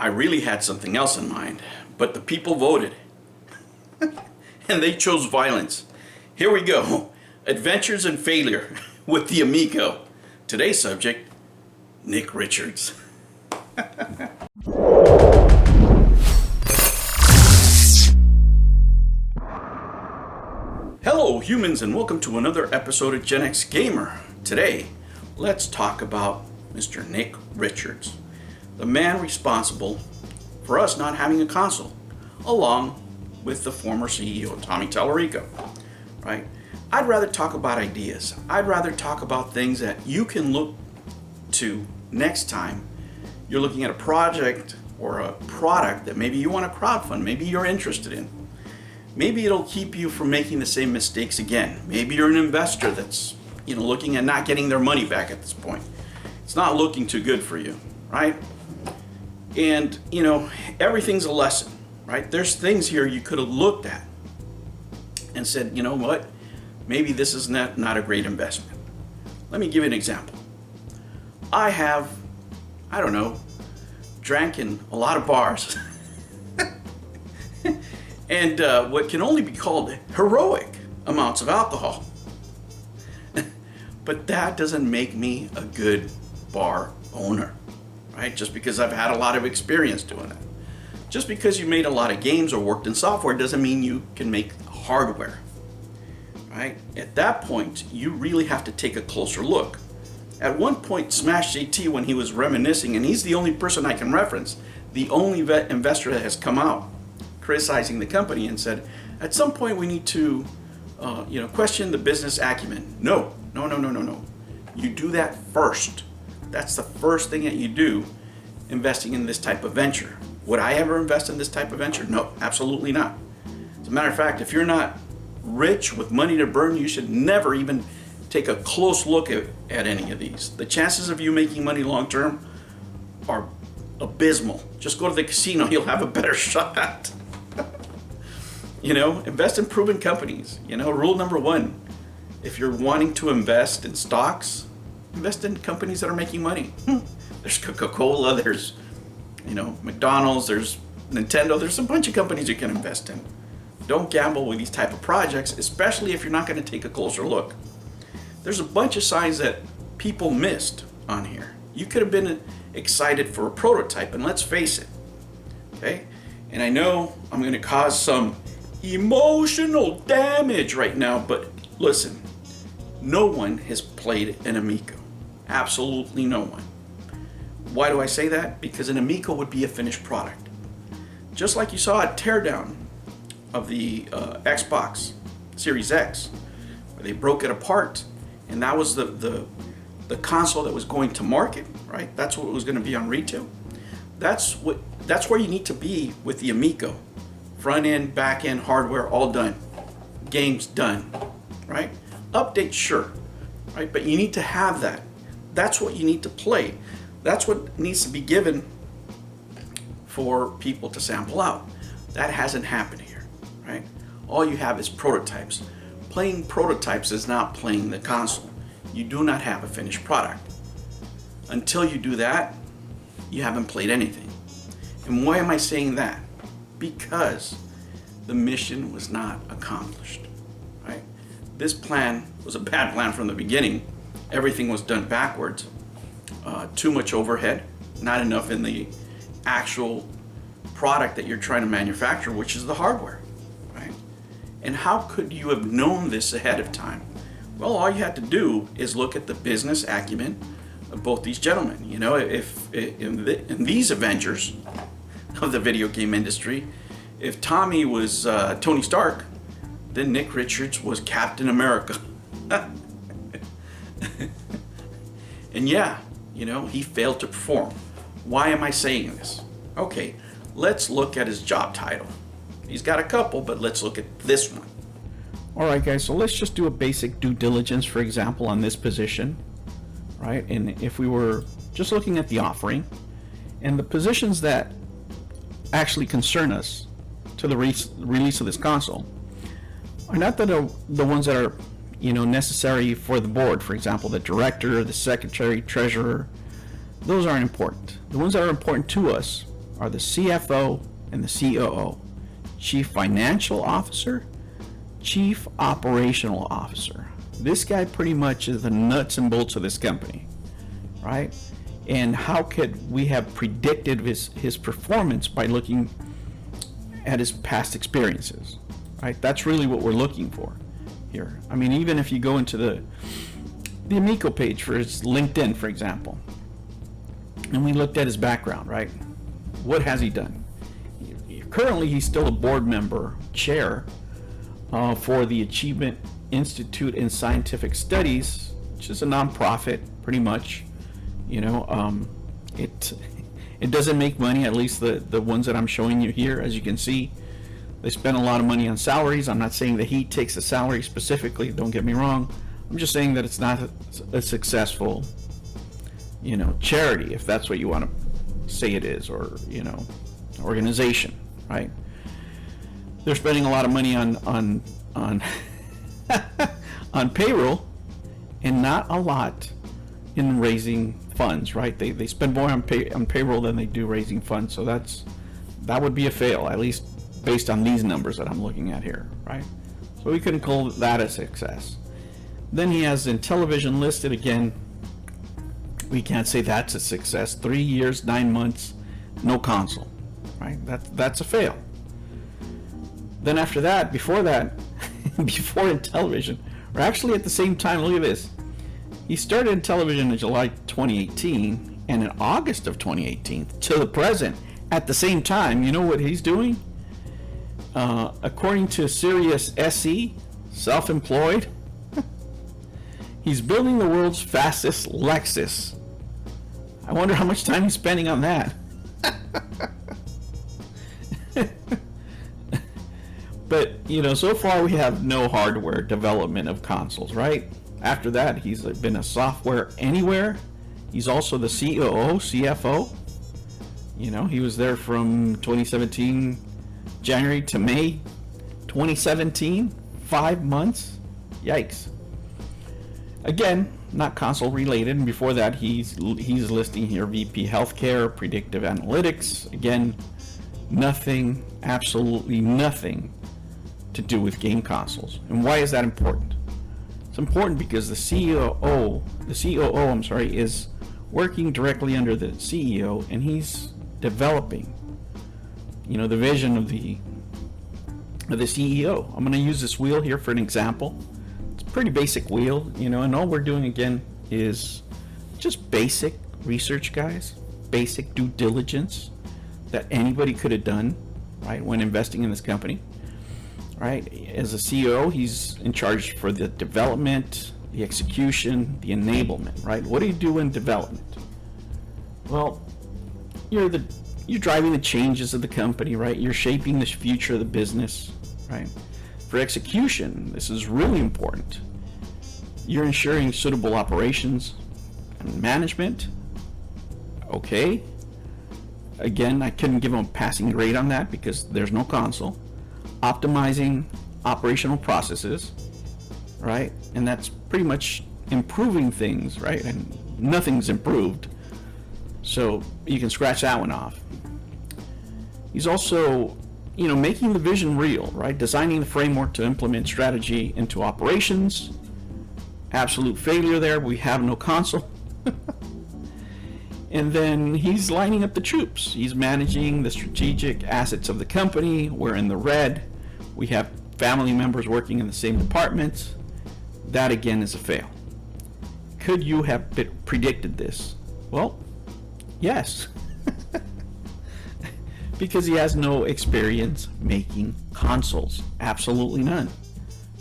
I really had something else in mind, but the people voted. And they chose violence. Here we go. Adventures and failure with the Amico. Today's subject, Nick Richards. Hello humans, and welcome to another episode of Gen X Gamer. Today, let's talk about Mr. Nick Richards, the man responsible for us not having a console, along with the former CEO, Tommy Tallarico, right? I'd rather talk about ideas. I'd rather talk about things that you can look to next time you're looking at a project or a product that maybe you want to crowdfund, maybe you're interested in. Maybe it'll keep you from making the same mistakes again. Maybe you're an investor that's, looking at not getting their money back at this point. It's not looking too good for you, right? And, everything's a lesson, right? There's things here you could have looked at and said, you know what? Maybe this is not a great investment. Let me give you an example. I have, drank in a lot of bars. And what can only be called heroic amounts of alcohol. But that doesn't make me a good bar owner, right? Just because I've had a lot of experience doing it. Just because you made a lot of games or worked in software doesn't mean you can make hardware, right? At that point, you really have to take a closer look. At one point, Smash JT, when he was reminiscing, and he's the only person I can reference, the only investor that has come out criticizing the company and said, at some point we need to, question the business acumen. No. You do that first. That's the first thing that you do, investing in this type of venture. Would I ever invest in this type of venture? No, absolutely not. As a matter of fact, if you're not rich with money to burn, you should never even take a close look at any of these. The chances of you making money long term are abysmal. Just go to the casino, you'll have a better shot. Invest in proven companies. Rule number one, if you're wanting to invest in stocks, invest in companies that are making money. There's Coca-Cola, there's, McDonald's, there's Nintendo, there's a bunch of companies you can invest in. Don't gamble with these type of projects, especially if you're not going to take a closer look. There's a bunch of signs that people missed on here. You could have been excited for a prototype, and let's face it, okay? And I know I'm going to cause some emotional damage right now, but listen, no one has played an Amico. Absolutely no one. Why do I say that? Because an Amico would be a finished product. Just like you saw a teardown of the Xbox Series X, where they broke it apart, and that was the console that was going to market, right? That's what was going to be on retail. That's where you need to be with the Amico. Front end, back end, hardware, all done. Games done, right? Updates, sure, right? But you need to have that. That's what you need to play. That's what needs to be given for people to sample out. That hasn't happened here, right? All you have is prototypes. Playing prototypes is not playing the console. You do not have a finished product. Until you do that, you haven't played anything. And why am I saying that? Because the mission was not accomplished, right? This plan was a bad plan from the beginning. Everything was done backwards. Too much overhead, not enough in the actual product that you're trying to manufacture, which is the hardware, right? And how could you have known this ahead of time? Well, all you had to do is look at the business acumen of both these gentlemen. If in these Avengers of the video game industry, if Tommy was Tony Stark, then Nick Richards was Captain America. And yeah, he failed to perform. Why am I saying this? Okay, let's look at his job title. He's got a couple, but let's look at this one. All right, guys, so let's just do a basic due diligence, for example, on this position, right? And if we were just looking at the offering and the positions that actually concern us to the release of this console are not the ones that are necessary for the board. For example, the director, the secretary, treasurer, those aren't important. The ones that are important to us are the CFO and the COO, Chief Financial Officer, Chief Operational Officer. This guy pretty much is the nuts and bolts of this company, right? And how could we have predicted his performance by looking at his past experiences, right? That's really what we're looking for here. I mean, even if you go into the Amico page for his LinkedIn, for example, and we looked at his background, right? What has he done? Currently, he's still a board member, chair for the Achievement Institute in Scientific Studies, which is a nonprofit, pretty much. You know, it doesn't make money, at least the ones that I'm showing you here. As you can see, they spend a lot of money on salaries. I'm not saying that he takes a salary specifically, don't get me wrong. I'm just saying that it's not a successful, you know, charity, if that's what you want to say it is, or, you know, organization, right? They're spending a lot of money on on payroll, and not a lot in raising funds, right? They spend more on payroll than they do raising funds, so that would be a fail, at least based on these numbers that I'm looking at here, right? So we couldn't call that a success. Then he has in television listed again. We can't say that's a success. 3 years, 9 months, no console, right? That's a fail. Then after that, before that, before in television, or actually at the same time, look at this. He started in television in July 2018, and in August of 2018 to the present, at the same time, you know what he's doing? According to Sirius SE, self-employed, he's building the world's fastest Lexus. I wonder how much time he's spending on that. But, you know, so far we have no hardware development of consoles, right? After that, he's been a software anywhere. He's also the COO, CFO. You know, he was there from 2017, January to May 2017, 5 months. Yikes. Again, not console related. And before that, he's listing here VP Healthcare, Predictive Analytics. Again, nothing, absolutely nothing to do with game consoles. And why is that important? It's important because the COO, is working directly under the CEO, and he's developing, you know, the vision of the CEO. I'm going to use this wheel here for an example. It's a pretty basic wheel, you know, and all we're doing again is just basic research, guys, basic due diligence that anybody could have done, right, when investing in this company. Right, as a CEO, he's in charge for the development, the execution, the enablement. Right, what do you do in development? Well, you're driving the changes of the company. Right, you're shaping the future of the business. Right, for execution, this is really important. You're ensuring suitable operations and management. Okay. Again, I couldn't give him a passing grade on that because there's no console. Optimizing operational processes, right? And that's pretty much improving things, right? And nothing's improved, so you can scratch that one off. He's also, you know, making the vision real, right? Designing the framework to implement strategy into operations. Absolute failure there. We have no console. And then he's lining up the troops. He's managing the strategic assets of the company. We're in the red. We have family members working in the same departments. That again is a fail. Could you have predicted this? Well, yes. Because he has no experience making consoles. Absolutely none.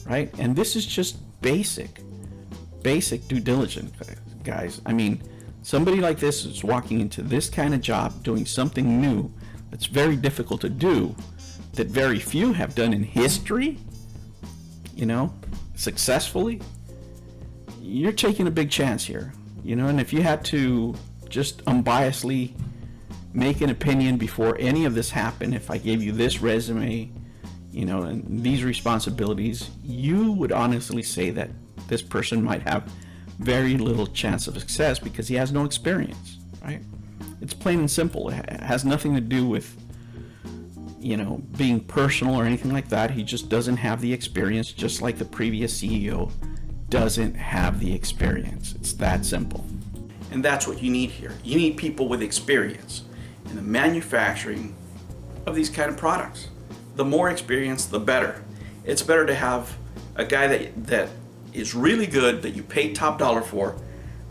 Right? And this is just basic due diligence, guys. I mean, somebody like this is walking into this kind of job, doing something new that's very difficult to do, that very few have done in history, you know, successfully. You're taking a big chance here, you know, and if you had to just unbiasedly make an opinion before any of this happened, if I gave you this resume, you know, and these responsibilities, you would honestly say that this person might have very little chance of success because he has no experience, right? It's plain and simple. It has nothing to do with, being personal or anything like that. He just doesn't have the experience, just like the previous CEO doesn't have the experience. It's that simple. And that's what you need here. You need people with experience in the manufacturing of these kind of products. The more experience, the better. It's better to have a guy that is really good, that you pay top dollar for,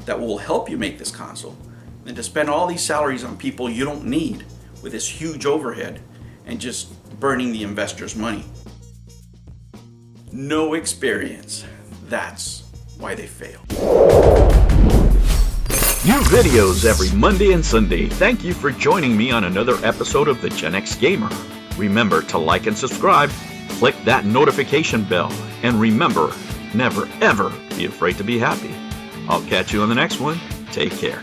that will help you make this console, than to spend all these salaries on people you don't need with this huge overhead and just burning the investors' money. No experience. That's why they fail. New videos every Monday and Sunday. Thank you for joining me on another episode of the Gen X Gamer. Remember to like and subscribe, click that notification bell, and remember, never ever be afraid to be happy. I'll catch you on the next one. Take care.